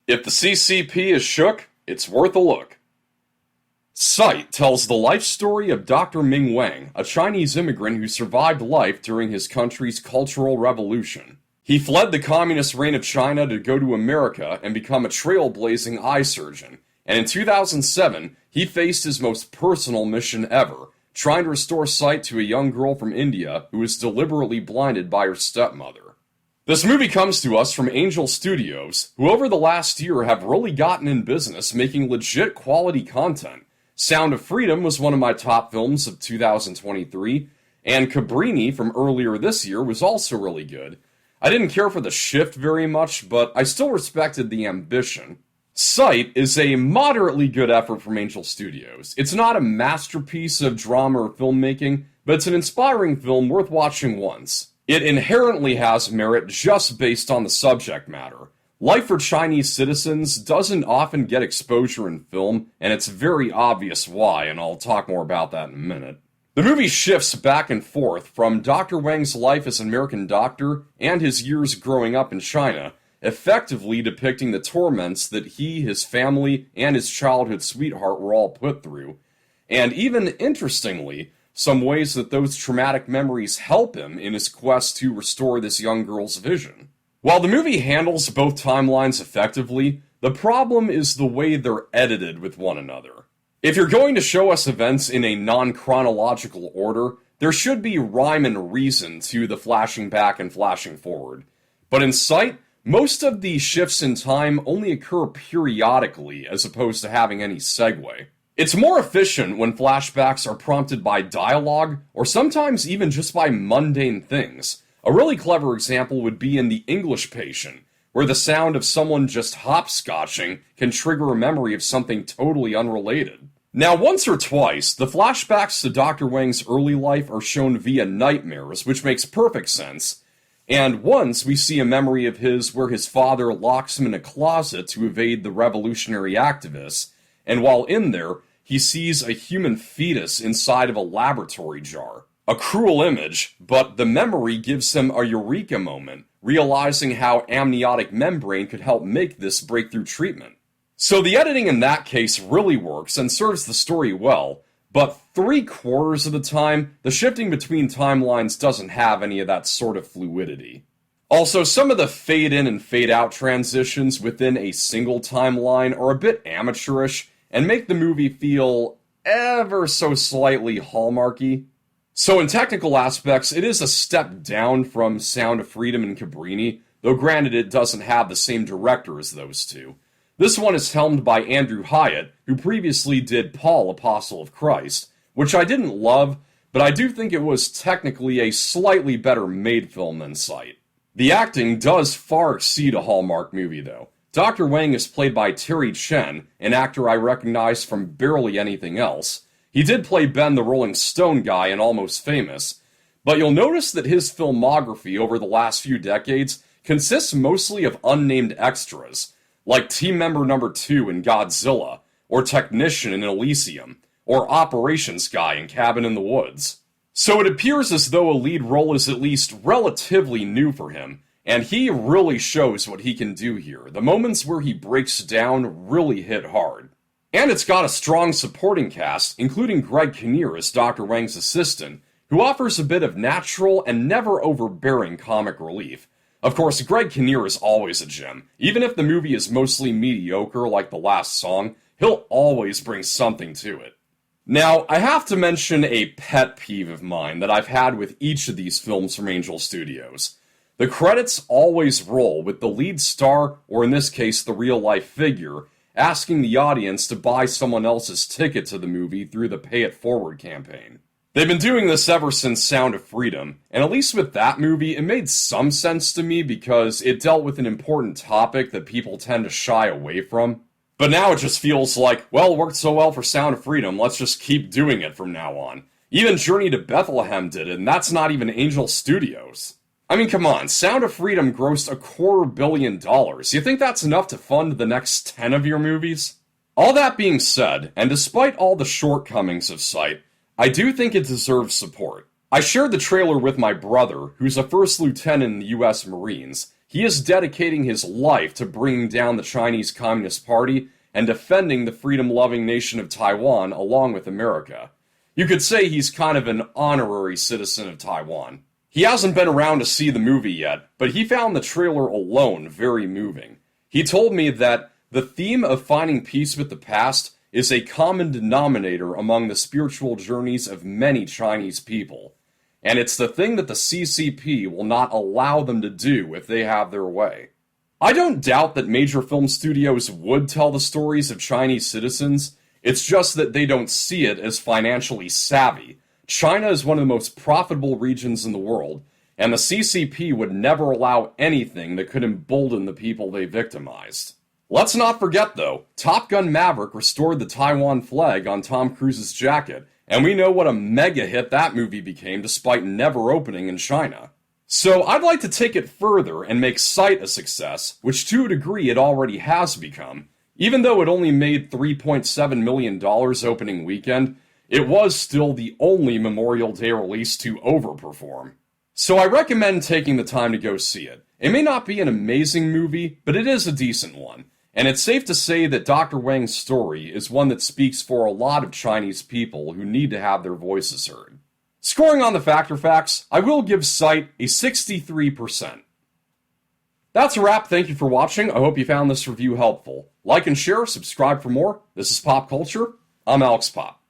If the CCP is shook, it's worth a look. Sight tells the life story of Dr. Ming Wang, a Chinese immigrant who survived life during his country's Cultural Revolution. He fled the communist reign of China to go to America and become a trailblazing eye surgeon, and in 2007, he faced his most personal mission ever, trying to restore sight to a young girl from India who was deliberately blinded by her stepmother. This movie comes to us from Angel Studios, who over the last year have really gotten in business making legit quality content. Sound of Freedom was one of my top films of 2023, and Cabrini from earlier this year was also really good. I didn't care for the shift very much, but I still respected the ambition. Sight is a moderately good effort from Angel Studios. It's not a masterpiece of drama or filmmaking, but it's an inspiring film worth watching once. It inherently has merit just based on the subject matter. Life for Chinese citizens doesn't often get exposure in film, and it's very obvious why, and I'll talk more about that in a minute. The movie shifts back and forth from Dr. Wang's life as an American doctor and his years growing up in China, effectively depicting the torments that he, his family, and his childhood sweetheart were all put through, and even interestingly, some ways that those traumatic memories help him in his quest to restore this young girl's vision. While the movie handles both timelines effectively, the problem is the way they're edited with one another. If you're going to show us events in a non-chronological order, there should be rhyme and reason to the flashing back and flashing forward. But in Sight, most of the shifts in time only occur periodically as opposed to having any segue. It's more efficient when flashbacks are prompted by dialogue, or sometimes even just by mundane things. A really clever example would be in The English Patient, where the sound of someone just hopscotching can trigger a memory of something totally unrelated. Now, once or twice, the flashbacks to Dr. Wang's early life are shown via nightmares, which makes perfect sense. And once we see a memory of his where his father locks him in a closet to evade the revolutionary activists, and while in there, he sees a human fetus inside of a laboratory jar. A cruel image, but the memory gives him a eureka moment, realizing how amniotic membrane could help make this breakthrough treatment. So the editing in that case really works and serves the story well, but 3/4 of the time, the shifting between timelines doesn't have any of that sort of fluidity. Also, some of the fade-in and fade-out transitions within a single timeline are a bit amateurish, and make the movie feel ever so slightly Hallmarky. So in technical aspects, it is a step down from Sound of Freedom and Cabrini, though granted it doesn't have the same director as those two. This one is helmed by Andrew Hyatt, who previously did Paul, Apostle of Christ, which I didn't love, but I do think it was technically a slightly better made film than Sight. The acting does far exceed a Hallmark movie, though. Dr. Wang is played by Terry Chen, an actor I recognize from barely anything else. He did play Ben the Rolling Stone guy in Almost Famous, but you'll notice that his filmography over the last few decades consists mostly of unnamed extras, like Team Member Number 2 in Godzilla, or Technician in Elysium, or Operations Guy in Cabin in the Woods. So it appears as though a lead role is at least relatively new for him, and he really shows what he can do here. The moments where he breaks down really hit hard. And it's got a strong supporting cast, including Greg Kinnear as Dr. Wang's assistant, who offers a bit of natural and never overbearing comic relief. Of course, Greg Kinnear is always a gem. Even if the movie is mostly mediocre like The Last Song, he'll always bring something to it. Now, I have to mention a pet peeve of mine that I've had with each of these films from Angel Studios. The credits always roll with the lead star, or in this case the real-life figure, asking the audience to buy someone else's ticket to the movie through the Pay It Forward campaign. They've been doing this ever since Sound of Freedom, and at least with that movie, it made some sense to me because it dealt with an important topic that people tend to shy away from. But now it just feels like, well, it worked so well for Sound of Freedom, let's just keep doing it from now on. Even Journey to Bethlehem did it, and that's not even Angel Studios. I mean, come on, Sound of Freedom grossed $250 million. You think that's enough to fund the next 10 of your movies? All that being said, and despite all the shortcomings of Sight, I do think it deserves support. I shared the trailer with my brother, who's a first lieutenant in the US Marines. He He is dedicating his life to bringing down the Chinese Communist Party and defending the freedom-loving nation of Taiwan along with America. You could say he's kind of an honorary citizen of Taiwan. He hasn't been around to see the movie yet, but he found the trailer alone very moving. He told me that the theme of finding peace with the past is a common denominator among the spiritual journeys of many Chinese people, and it's the thing that the CCP will not allow them to do if they have their way. I don't doubt that major film studios would tell the stories of Chinese citizens. It's just that they don't see it as financially savvy. China is one of the most profitable regions in the world, and the CCP would never allow anything that could embolden the people they victimized. Let's not forget, though, Top Gun Maverick restored the Taiwan flag on Tom Cruise's jacket, and we know what a mega hit that movie became despite never opening in China. So I'd like to take it further and make Sight a success, which to a degree it already has become. Even though it only made $3.7 million opening weekend, it was still the only Memorial Day release to overperform. So I recommend taking the time to go see it. It may not be an amazing movie, but it is a decent one. And it's safe to say that Dr. Wang's story is one that speaks for a lot of Chinese people who need to have their voices heard. Scoring on the Factor Facts, I will give Sight a 63%. That's a wrap. Thank you for watching. I hope you found this review helpful. Like and share, subscribe for more. This is Pop Culture. I'm Alex Pop.